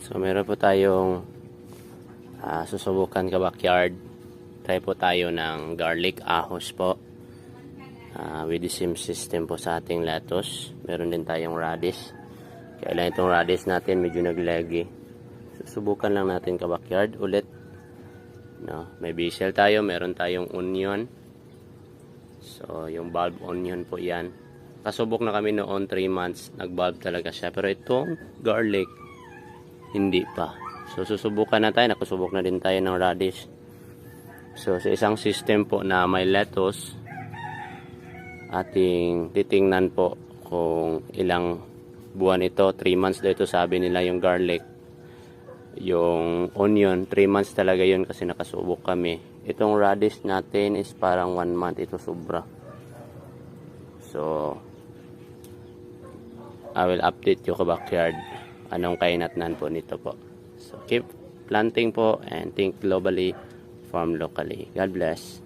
So meron po tayong susubukan ka backyard. Try po tayo ng garlic ahos po. With the same system po sa ating lettuce. Meron din tayong radish. Kaya lang itong radish natin medyo naglagi. Susubukan lang natin ka backyard ulit. No, may basil tayo, meron tayong onion. So yung bulb onion po 'yan. Kasubok na kami noon 3 months, nag-bulb talaga siya. Pero itong garlic hindi pa. So susubukan na tayo, nakasubok na din tayo ng radish. So sa isang system po na may lettuce, ating titingnan po kung ilang buwan ito. 3 months daw ito sabi nila yung garlic. Yung onion 3 months talaga yun kasi nakasubok kami. Itong radish natin is parang 1 month ito sobra. So I will update you ka backyard anong kainatnan po nito po. So keep planting po and think globally, farm locally. God bless.